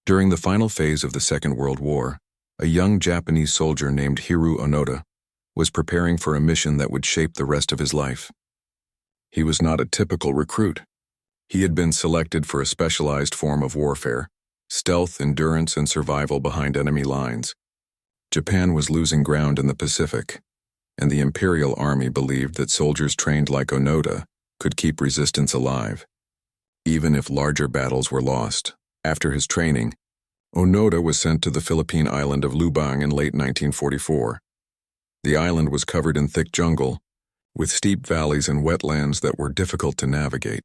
During the final phase of the Second World War, a young Japanese soldier named Hiroo Onoda was preparing for a mission that would shape the rest of his life. He was not a typical recruit. He had been selected for a specialized form of warfare, stealth, endurance, and survival behind enemy lines. Japan was losing ground in the Pacific, and the Imperial Army believed that soldiers trained like Onoda could keep resistance alive, even if larger battles were lost. After his training, Onoda was sent to the Philippine island of Lubang in late 1944. The island was covered in thick jungle, with steep valleys and wetlands that were difficult to navigate.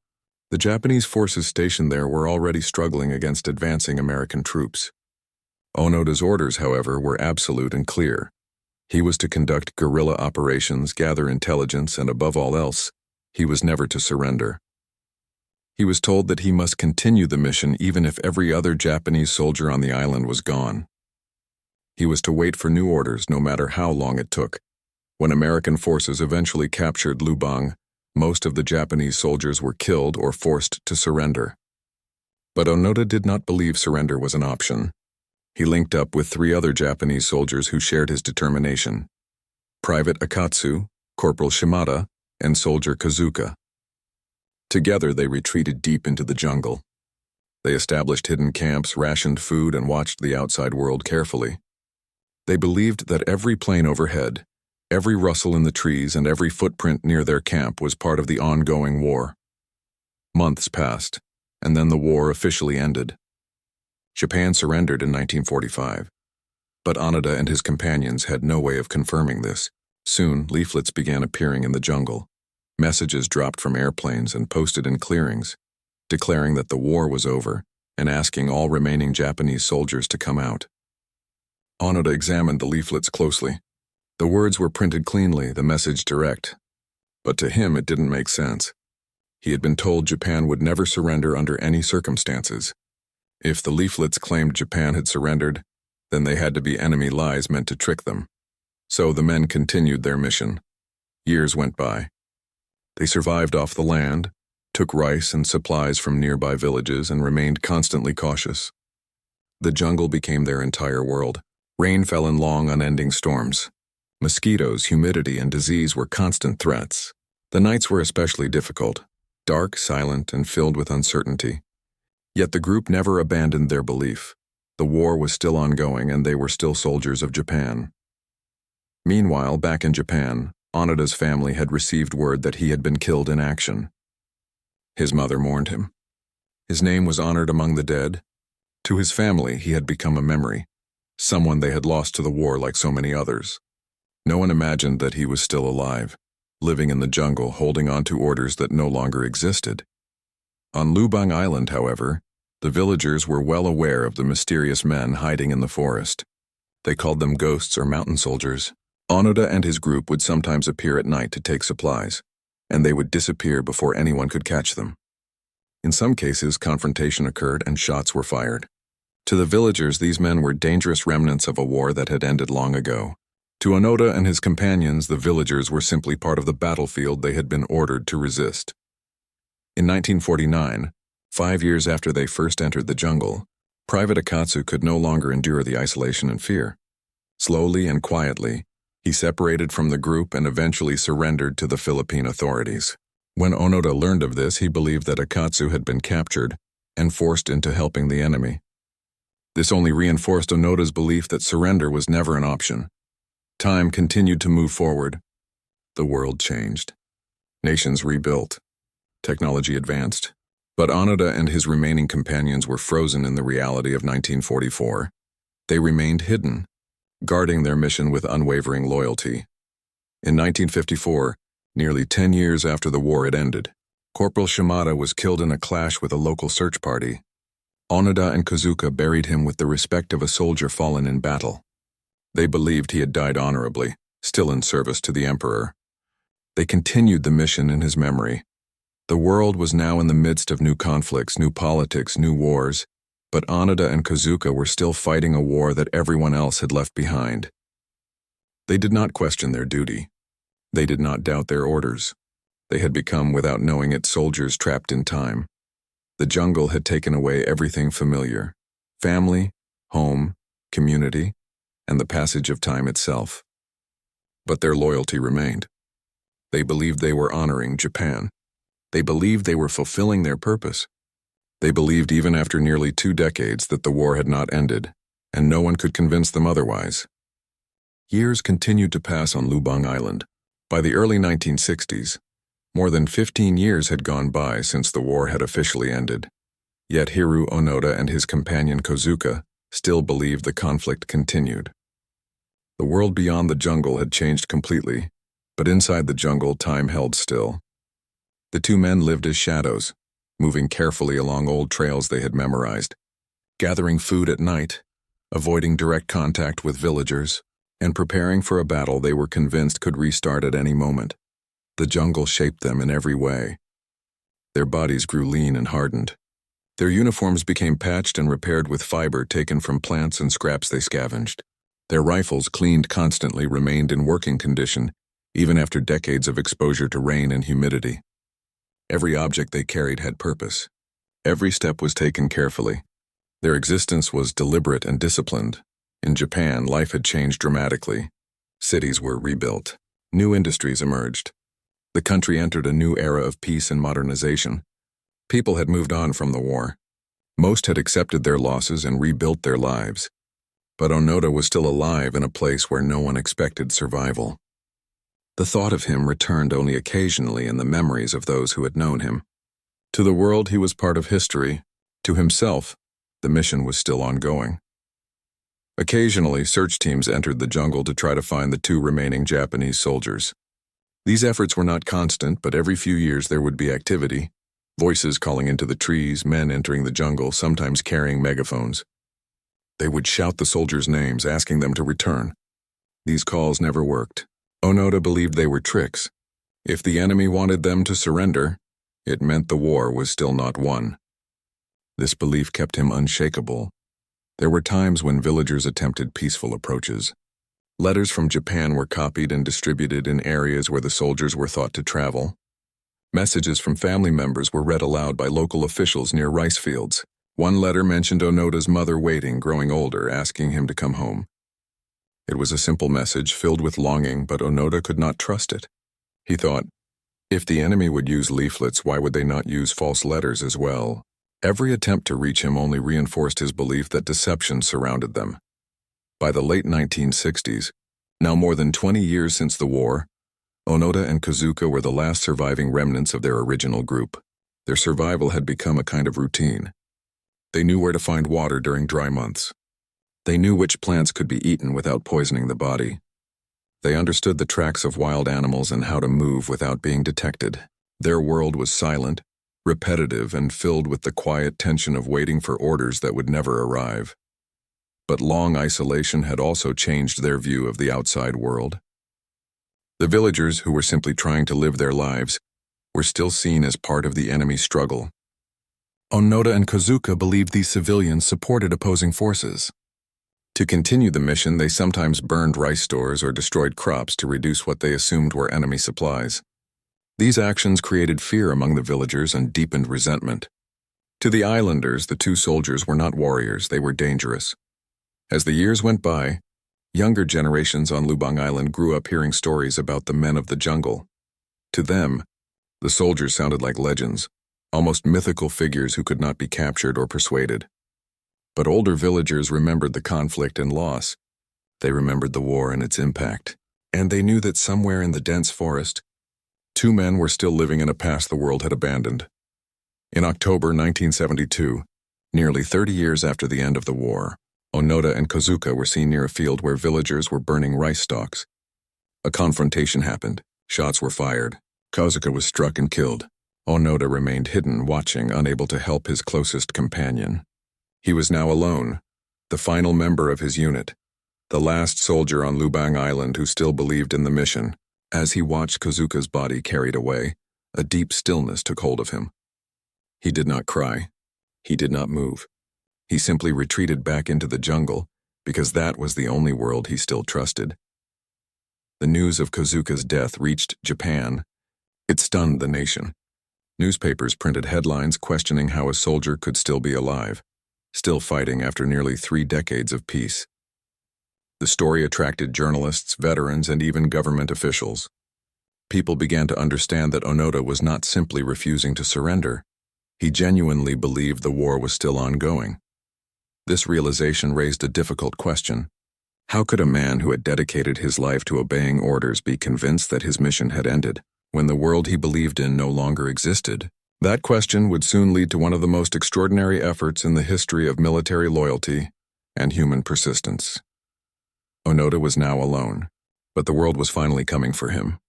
The Japanese forces stationed there were already struggling against advancing American troops. Onoda's orders, however, were absolute and clear. He was to conduct guerrilla operations, gather intelligence, and above all else, he was never to surrender. He was told that he must continue the mission even if every other Japanese soldier on the island was gone. He was to wait for new orders no matter how long it took. When American forces eventually captured Lubang, most of the Japanese soldiers were killed or forced to surrender. But Onoda did not believe surrender was an option. He linked up with 3 other Japanese soldiers who shared his determination: Private Akatsu, Corporal Shimada, and Soldier Kazuka. Together they retreated deep into the jungle. They established hidden camps, rationed food, and watched the outside world carefully. They believed that every plane overhead, every rustle in the trees, and every footprint near their camp was part of the ongoing war. Months passed, and then the war officially ended. Japan surrendered in 1945, but Onoda and his companions had no way of confirming this. Soon, leaflets began appearing in the jungle. Messages dropped from airplanes and posted in clearings, declaring that the war was over and asking all remaining Japanese soldiers to come out. Onoda examined the leaflets closely. The words were printed cleanly, the message direct. But to him it didn't make sense. He had been told Japan would never surrender under any circumstances. If the leaflets claimed Japan had surrendered, then they had to be enemy lies meant to trick them. So the men continued their mission. Years went by. They survived off the land, took rice and supplies from nearby villages, and remained constantly cautious. The jungle became their entire world. Rain fell in long, unending storms. Mosquitoes, humidity, and disease were constant threats. The nights were especially difficult, dark, silent, and filled with uncertainty. Yet the group never abandoned their belief. The war was still ongoing, and they were still soldiers of Japan. Meanwhile, back in Japan, Onoda's family had received word that he had been killed in action. His mother mourned him. His name was honored among the dead. To his family, he had become a memory, someone they had lost to the war like so many others. No one imagined that he was still alive, living in the jungle, holding on to orders that no longer existed. On Lubang Island, however, the villagers were well aware of the mysterious men hiding in the forest. They called them ghosts or mountain soldiers. Onoda and his group would sometimes appear at night to take supplies, and they would disappear before anyone could catch them. In some cases, confrontation occurred and shots were fired. To the villagers, these men were dangerous remnants of a war that had ended long ago. To Onoda and his companions, the villagers were simply part of the battlefield they had been ordered to resist. In 1949, 5 years after they first entered the jungle, Private Akatsu could no longer endure the isolation and fear. Slowly and quietly, he separated from the group and eventually surrendered to the Philippine authorities. When Onoda learned of this, he believed that Akatsu had been captured and forced into helping the enemy. This only reinforced Onoda's belief that surrender was never an option. Time continued to move forward. The world changed. Nations rebuilt. Technology advanced. But Onoda and his remaining companions were frozen in the reality of 1944. They remained hidden, guarding their mission with unwavering loyalty. In 1954, nearly 10 years after the war had ended, Corporal Shimada was killed in a clash with a local search party. Onoda and Kazuka buried him with the respect of a soldier fallen in battle. They believed he had died honorably, still in service to the emperor. They continued the mission in his memory. The world was now in the midst of new conflicts, new politics, new wars, but Onoda and Kazuka were still fighting a war that everyone else had left behind. They did not question their duty. They did not doubt their orders. They had become, without knowing it, soldiers trapped in time. The jungle had taken away everything familiar: family, home, community, and the passage of time itself. But their loyalty remained. They believed they were honoring Japan. They believed they were fulfilling their purpose. They believed even after nearly 2 decades that the war had not ended, and no one could convince them otherwise. Years continued to pass on Lubang Island. By the early 1960s, more than 15 years had gone by since the war had officially ended. Yet Hiroo Onoda and his companion Kozuka still believed the conflict continued. The world beyond the jungle had changed completely, but inside the jungle time held still. The two men lived as shadows, moving carefully along old trails they had memorized, gathering food at night, avoiding direct contact with villagers, and preparing for a battle they were convinced could restart at any moment. The jungle shaped them in every way. Their bodies grew lean and hardened. Their uniforms became patched and repaired with fiber taken from plants and scraps they scavenged. Their rifles, cleaned constantly, remained in working condition, even after decades of exposure to rain and humidity. Every object they carried had purpose. Every step was taken carefully. Their existence was deliberate and disciplined. In Japan, life had changed dramatically. Cities were rebuilt. New industries emerged. The country entered a new era of peace and modernization. People had moved on from the war. Most had accepted their losses and rebuilt their lives. But Onoda was still alive in a place where no one expected survival. The thought of him returned only occasionally in the memories of those who had known him. To the world, he was part of history. To himself, the mission was still ongoing. Occasionally, search teams entered the jungle to try to find the 2 remaining Japanese soldiers. These efforts were not constant, but every few years there would be activity. Voices calling into the trees, men entering the jungle, sometimes carrying megaphones. They would shout the soldiers' names, asking them to return. These calls never worked. Onoda believed they were tricks. If the enemy wanted them to surrender, it meant the war was still not won. This belief kept him unshakable. There were times when villagers attempted peaceful approaches. Letters from Japan were copied and distributed in areas where the soldiers were thought to travel. Messages from family members were read aloud by local officials near rice fields. One letter mentioned Onoda's mother waiting, growing older, asking him to come home. It was a simple message filled with longing, but Onoda could not trust it. He thought, if the enemy would use leaflets, why would they not use false letters as well? Every attempt to reach him only reinforced his belief that deception surrounded them. By the late 1960s, now more than 20 years since the war, Onoda and Kozuka were the last surviving remnants of their original group. Their survival had become a kind of routine. They knew where to find water during dry months. They knew which plants could be eaten without poisoning the body. They understood the tracks of wild animals and how to move without being detected. Their world was silent, repetitive, and filled with the quiet tension of waiting for orders that would never arrive. But long isolation had also changed their view of the outside world. The villagers, who were simply trying to live their lives, were still seen as part of the enemy struggle. Onoda and Kozuka believed these civilians supported opposing forces. To continue the mission, they sometimes burned rice stores or destroyed crops to reduce what they assumed were enemy supplies. These actions created fear among the villagers and deepened resentment. To the islanders, the 2 soldiers were not warriors, they were dangerous. As the years went by, younger generations on Lubang Island grew up hearing stories about the men of the jungle. To them, the soldiers sounded like legends, almost mythical figures who could not be captured or persuaded. But older villagers remembered the conflict and loss. They remembered the war and its impact. And they knew that somewhere in the dense forest, 2 men were still living in a past the world had abandoned. In October 1972, nearly 30 years after the end of the war, Onoda and Kozuka were seen near a field where villagers were burning rice stalks. A confrontation happened. Shots were fired. Kozuka was struck and killed. Onoda remained hidden, watching, unable to help his closest companion. He was now alone, the final member of his unit, the last soldier on Lubang Island who still believed in the mission. As he watched Kozuka's body carried away, a deep stillness took hold of him. He did not cry. He did not move. He simply retreated back into the jungle, because that was the only world he still trusted. The news of Kozuka's death reached Japan. It stunned the nation. Newspapers printed headlines questioning how a soldier could still be alive. still fighting after nearly 3 decades of peace. The story attracted journalists, veterans, and even government officials. People began to understand that Onoda was not simply refusing to surrender. He genuinely believed the war was still ongoing. This realization raised a difficult question. How could a man who had dedicated his life to obeying orders be convinced that his mission had ended, when the world he believed in no longer existed? That question would soon lead to one of the most extraordinary efforts in the history of military loyalty and human persistence. Onoda was now alone, but the world was finally coming for him.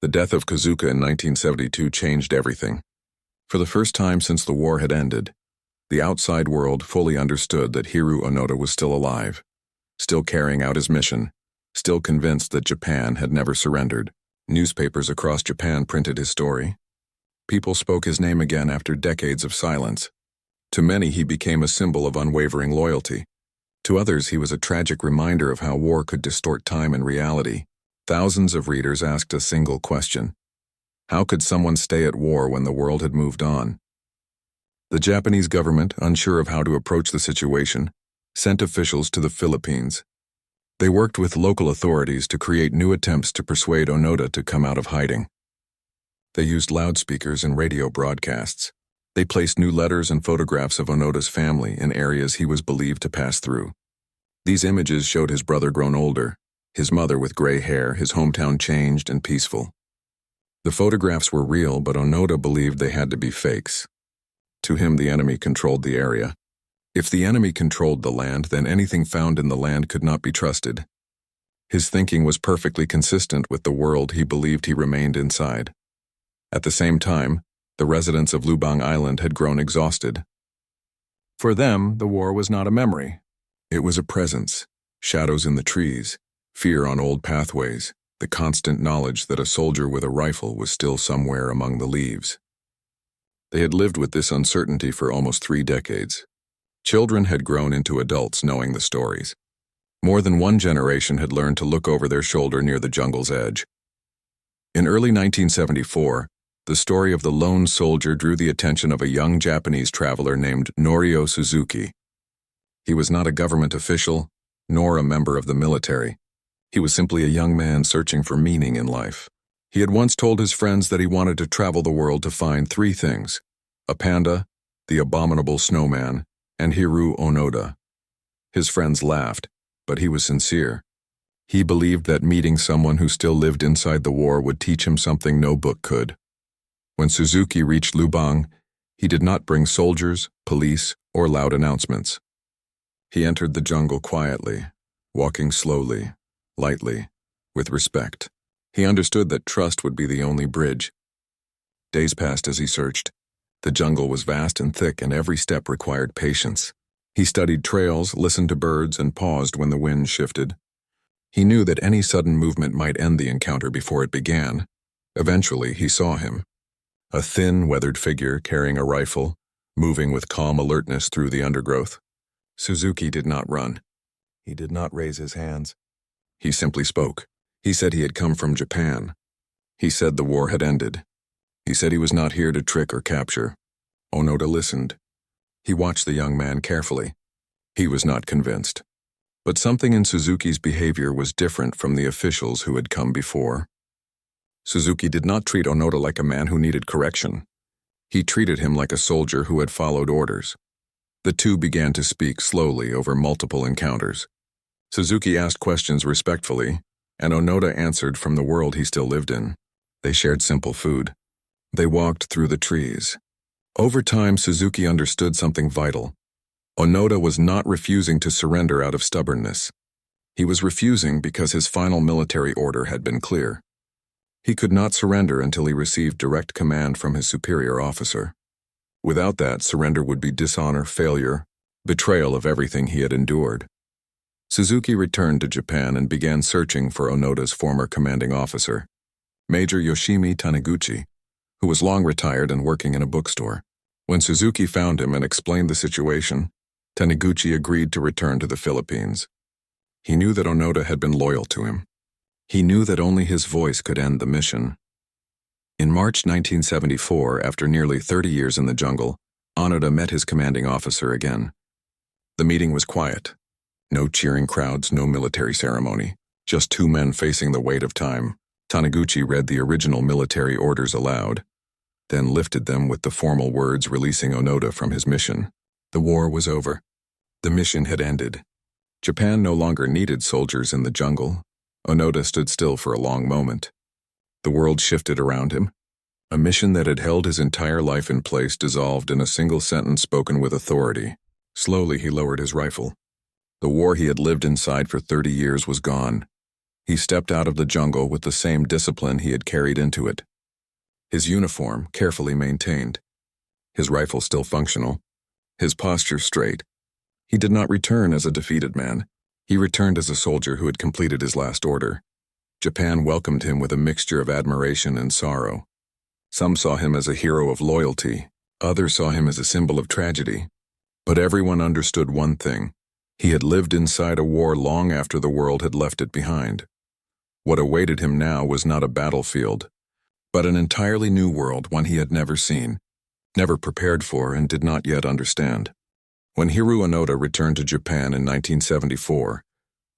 The death of Kozuka in 1972 changed everything. For the first time since the war had ended, the outside world fully understood that Hiroo Onoda was still alive, still carrying out his mission, still convinced that Japan had never surrendered. Newspapers across Japan printed his story. People spoke his name again after decades of silence. To many, he became a symbol of unwavering loyalty. To others, he was a tragic reminder of how war could distort time and reality. Thousands of readers asked a single question. How could someone stay at war when the world had moved on? The Japanese government, unsure of how to approach the situation, sent officials to the Philippines. They worked with local authorities to create new attempts to persuade Onoda to come out of hiding. They used loudspeakers and radio broadcasts. They placed new letters and photographs of Onoda's family in areas he was believed to pass through. These images showed his brother grown older, his mother with gray hair, his hometown changed and peaceful. The photographs were real, but Onoda believed they had to be fakes. To him, the enemy controlled the area. If the enemy controlled the land, then anything found in the land could not be trusted. His thinking was perfectly consistent with the world he believed he remained inside. At the same time, the residents of Lubang Island had grown exhausted. For them, the war was not a memory. It was a presence, shadows in the trees, fear on old pathways, the constant knowledge that a soldier with a rifle was still somewhere among the leaves. They had lived with this uncertainty for almost 3 decades. Children had grown into adults knowing the stories. More than one generation had learned to look over their shoulder near the jungle's edge. In early 1974, the story of the lone soldier drew the attention of a young Japanese traveler named Norio Suzuki. He was not a government official, nor a member of the military. He was simply a young man searching for meaning in life. He had once told his friends that he wanted to travel the world to find 3 things: a panda, the abominable snowman, and Hiroo Onoda. His friends laughed, but he was sincere. He believed that meeting someone who still lived inside the war would teach him something no book could. When Suzuki reached Lubang, he did not bring soldiers, police, or loud announcements. He entered the jungle quietly, walking slowly, lightly, with respect. He understood that trust would be the only bridge. Days passed as he searched. The jungle was vast and thick, and every step required patience. He studied trails, listened to birds, and paused when the wind shifted. He knew that any sudden movement might end the encounter before it began. Eventually, he saw him. A thin, weathered figure carrying a rifle, moving with calm alertness through the undergrowth. Suzuki did not run. He did not raise his hands. He simply spoke. He said he had come from Japan. He said the war had ended. He said he was not here to trick or capture. Onoda listened. He watched the young man carefully. He was not convinced. But something in Suzuki's behavior was different from the officials who had come before. Suzuki did not treat Onoda like a man who needed correction. He treated him like a soldier who had followed orders. The two began to speak slowly over multiple encounters. Suzuki asked questions respectfully, and Onoda answered from the world he still lived in. They shared simple food. They walked through the trees. Over time, Suzuki understood something vital. Onoda was not refusing to surrender out of stubbornness. He was refusing because his final military order had been clear. He could not surrender until he received direct command from his superior officer. Without that, surrender would be dishonor, failure, betrayal of everything he had endured. Suzuki returned to Japan and began searching for Onoda's former commanding officer, Major Yoshimi Taniguchi, who was long retired and working in a bookstore. When Suzuki found him and explained the situation, Taniguchi agreed to return to the Philippines. He knew that Onoda had been loyal to him. He knew that only his voice could end the mission. In March 1974, after nearly 30 years in the jungle, Onoda met his commanding officer again. The meeting was quiet. No cheering crowds, no military ceremony. Just two men facing the weight of time. Taniguchi read the original military orders aloud, then lifted them with the formal words releasing Onoda from his mission. The war was over. The mission had ended. Japan no longer needed soldiers in the jungle. Onoda stood still for a long moment. The world shifted around him. A mission that had held his entire life in place dissolved in a single sentence spoken with authority. Slowly he lowered his rifle. The war he had lived inside for 30 years was gone. He stepped out of the jungle with the same discipline he had carried into it. His uniform carefully maintained. His rifle still functional. His posture straight. He did not return as a defeated man. He returned as a soldier who had completed his last order. Japan welcomed him with a mixture of admiration and sorrow. Some saw him as a hero of loyalty. Others saw him as a symbol of tragedy. But everyone understood one thing. He had lived inside a war long after the world had left it behind. What awaited him now was not a battlefield, but an entirely new world, one he had never seen, never prepared for, and did not yet understand. When Hiroo Onoda returned to Japan in 1974,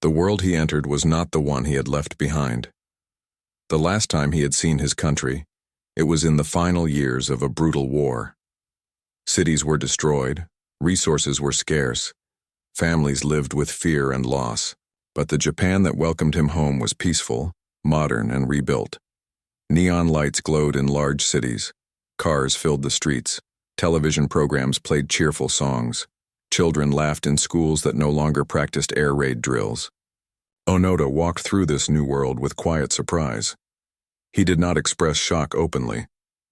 the world he entered was not the one he had left behind. The last time he had seen his country, it was in the final years of a brutal war. Cities were destroyed, resources were scarce, families lived with fear and loss, but the Japan that welcomed him home was peaceful, modern, and rebuilt. Neon lights glowed in large cities, cars filled the streets, television programs played cheerful songs, children laughed in schools that no longer practiced air raid drills. Onoda walked through this new world with quiet surprise. He did not express shock openly.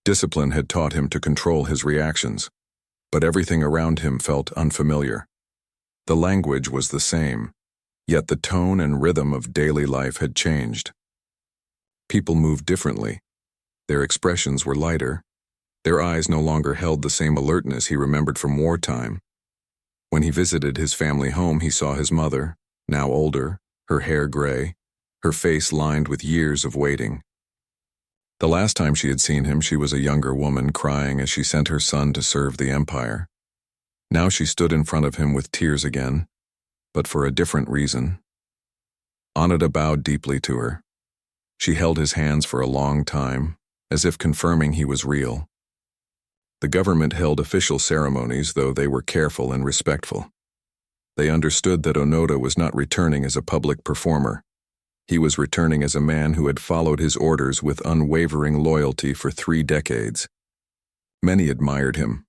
Discipline had taught him to control his reactions, but everything around him felt unfamiliar. The language was the same, yet the tone and rhythm of daily life had changed. People moved differently. Their expressions were lighter. Their eyes no longer held the same alertness he remembered from wartime. When he visited his family home, he saw his mother, now older, her hair gray, her face lined with years of waiting. The last time she had seen him, she was a younger woman crying as she sent her son to serve the empire. Now she stood in front of him with tears again, but for a different reason. Onoda bowed deeply to her. She held his hands for a long time, as if confirming he was real. The government held official ceremonies, though they were careful and respectful. They understood that Onoda was not returning as a public performer. He was returning as a man who had followed his orders with unwavering loyalty for 3 decades. Many admired him.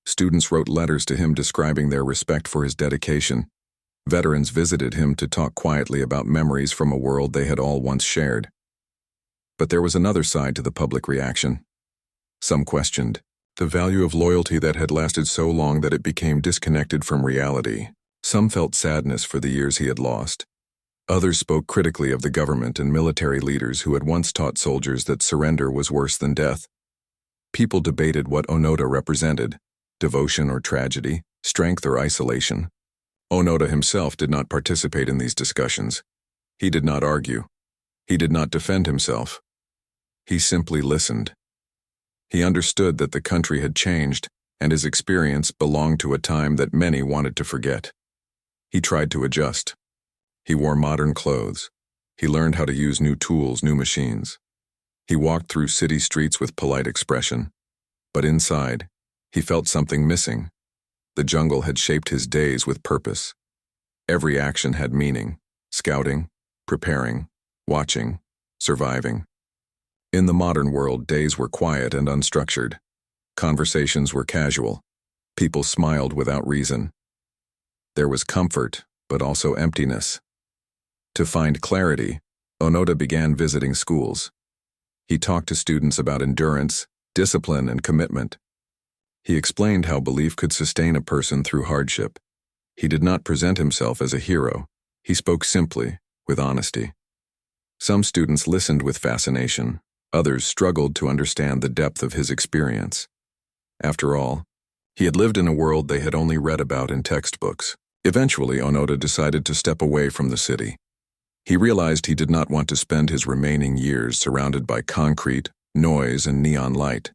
Students wrote letters to him describing their respect for his dedication. Veterans visited him to talk quietly about memories from a world they had all once shared. But there was another side to the public reaction. Some questioned the value of loyalty that had lasted so long that it became disconnected from reality. Some felt sadness for the years he had lost. Others spoke critically of the government and military leaders who had once taught soldiers that surrender was worse than death. People debated what Onoda represented, devotion or tragedy, strength or isolation. Onoda himself did not participate in these discussions. He did not argue. He did not defend himself. He simply listened. He understood that the country had changed, and his experience belonged to a time that many wanted to forget. He tried to adjust. He wore modern clothes. He learned how to use new tools, new machines. He walked through city streets with polite expression. But inside, he felt something missing. The jungle had shaped his days with purpose. Every action had meaning: scouting, preparing, watching, surviving. In the modern world, days were quiet and unstructured. Conversations were casual. People smiled without reason. There was comfort, but also emptiness. To find clarity, Onoda began visiting schools. He talked to students about endurance, discipline, and commitment. He explained how belief could sustain a person through hardship. He did not present himself as a hero. He spoke simply, with honesty. Some students listened with fascination. Others struggled to understand the depth of his experience. After all, he had lived in a world they had only read about in textbooks. Eventually, Onoda decided to step away from the city. He realized he did not want to spend his remaining years surrounded by concrete, noise, and neon light.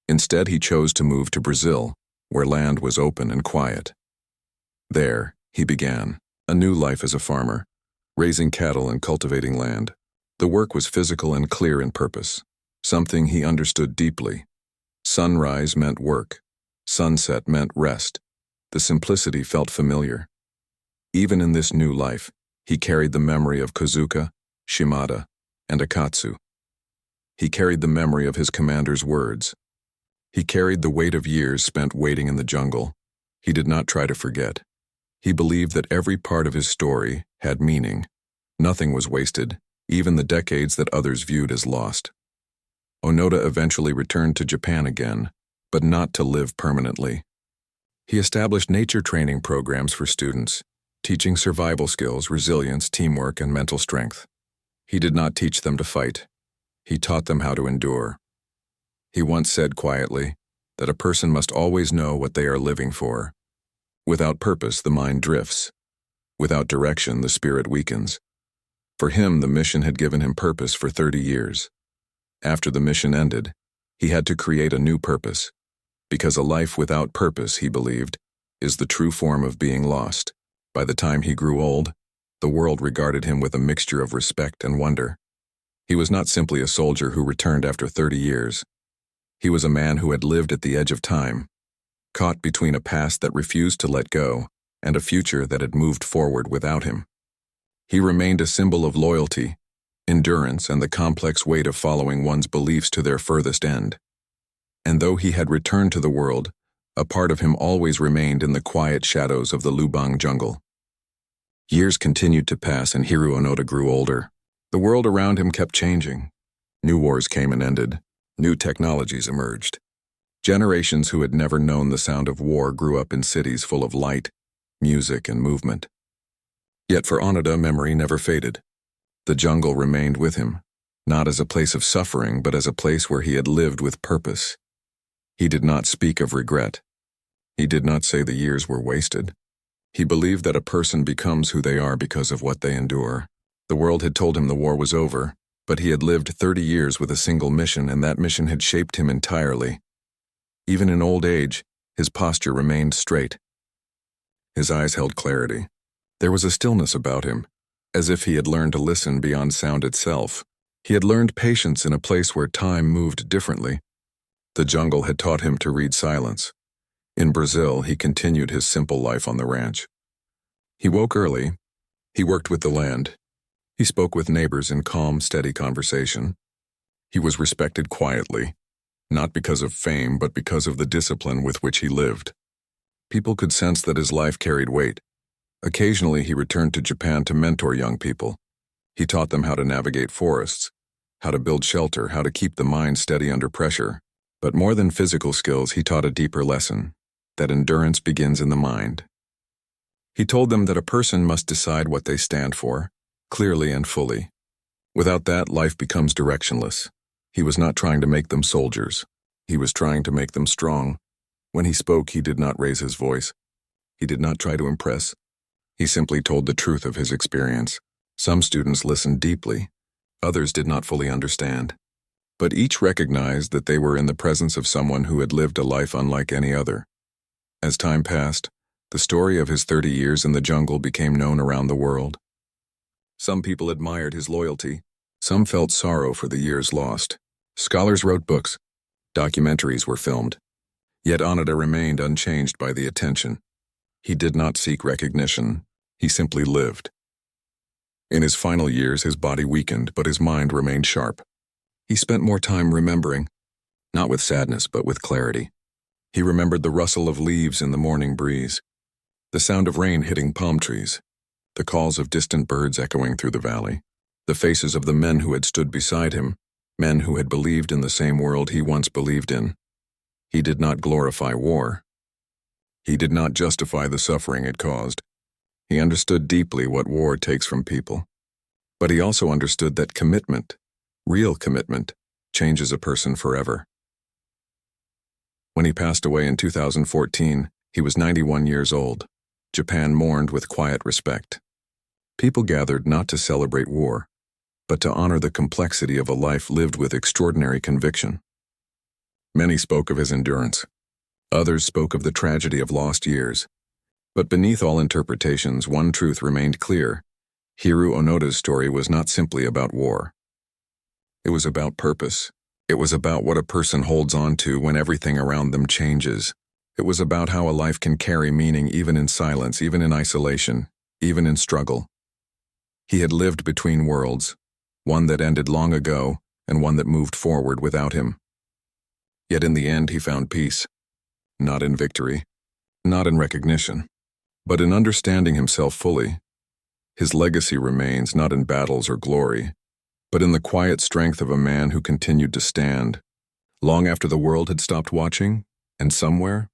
Instead, he chose to move to Brazil, where land was open and quiet. There, He began a new life as a farmer, raising cattle and cultivating land. The work was physical and clear in purpose, something he understood deeply. Sunrise meant work. Sunset meant rest. The simplicity felt familiar. Even in this new life, he carried the memory of Kozuka, Shimada, and Akatsu. He carried the memory of his commander's words. He carried the weight of years spent waiting in the jungle. He did not try to forget. He believed that every part of his story had meaning. Nothing was wasted, even the decades that others viewed as lost. Onoda eventually returned to Japan again, but not to live permanently. He established nature training programs for students, teaching survival skills, resilience, teamwork, and mental strength. He did not teach them to fight. He taught them how to endure. He once said quietly that a person must always know what they are living for. Without purpose, the mind drifts. Without direction, the spirit weakens. For him, the mission had given him purpose for 30 years. After the mission ended, he had to create a new purpose, because a life without purpose, he believed, is the true form of being lost. By the time he grew old, the world regarded him with a mixture of respect and wonder. He was not simply a soldier who returned after 30 years. He was a man who had lived at the edge of time, caught between a past that refused to let go and a future that had moved forward without him. He remained a symbol of loyalty, endurance, and the complex weight of following one's beliefs to their furthest end. And though he had returned to the world, a part of him always remained in the quiet shadows of the Lubang jungle. Years continued to pass and Hiroo Onoda grew older. The world around him kept changing. New wars came and ended. New technologies emerged. Generations who had never known the sound of war grew up in cities full of light, music, and movement. Yet for Onoda, memory never faded. The jungle remained with him, not as a place of suffering, but as a place where he had lived with purpose. He did not speak of regret. He did not say the years were wasted. He believed that a person becomes who they are because of what they endure. The world had told him the war was over, but he had lived 30 years with a single mission, and that mission had shaped him entirely. Even in old age, his posture remained straight. His eyes held clarity. There was a stillness about him, as if he had learned to listen beyond sound itself. He had learned patience in a place where time moved differently. The jungle had taught him to read silence. In Brazil, he continued his simple life on the ranch. He woke early. He worked with the land. He spoke with neighbors in calm, steady conversation. He was respected quietly, not because of fame, but because of the discipline with which he lived. People could sense that his life carried weight. Occasionally, he returned to Japan to mentor young people. He taught them how to navigate forests, how to build shelter, how to keep the mind steady under pressure. But more than physical skills, he taught a deeper lesson, that endurance begins in the mind. He told them that a person must decide what they stand for, clearly and fully. Without that, life becomes directionless. He was not trying to make them soldiers. He was trying to make them strong. When he spoke, he did not raise his voice. He did not try to impress. He simply told the truth of his experience. Some students listened deeply. Others did not fully understand. But each recognized that they were in the presence of someone who had lived a life unlike any other. As time passed, the story of his 30 years in the jungle became known around the world. Some people admired his loyalty. Some felt sorrow for the years lost. Scholars wrote books. Documentaries were filmed. Yet Onoda remained unchanged by the attention. He did not seek recognition. He simply lived. In his final years, his body weakened, but his mind remained sharp. He spent more time remembering, not with sadness, but with clarity. He remembered the rustle of leaves in the morning breeze, the sound of rain hitting palm trees, the calls of distant birds echoing through the valley, the faces of the men who had stood beside him, men who had believed in the same world he once believed in. He did not glorify war. He did not justify the suffering it caused. He understood deeply what war takes from people. But he also understood that commitment, real commitment, changes a person forever. When he passed away in 2014, he was 91 years old. Japan mourned with quiet respect. People gathered not to celebrate war, but to honor the complexity of a life lived with extraordinary conviction. Many spoke of his endurance. Others spoke of the tragedy of lost years. But beneath all interpretations, one truth remained clear. Hiroo Onoda's story was not simply about war. It was about purpose. It was about what a person holds on to when everything around them changes. It was about how a life can carry meaning even in silence, even in isolation, even in struggle. He had lived between worlds, one that ended long ago and one that moved forward without him. Yet in the end he found peace, not in victory, not in recognition, but in understanding himself fully. His legacy remains not in battles or glory, but in the quiet strength of a man who continued to stand, long after the world had stopped watching, and somewhere,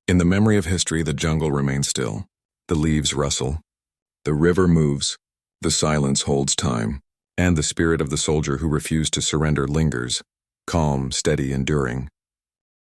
in the memory of history, the jungle remains still. The leaves rustle. The river moves. The silence holds time. And the spirit of the soldier who refused to surrender lingers, calm, steady, enduring.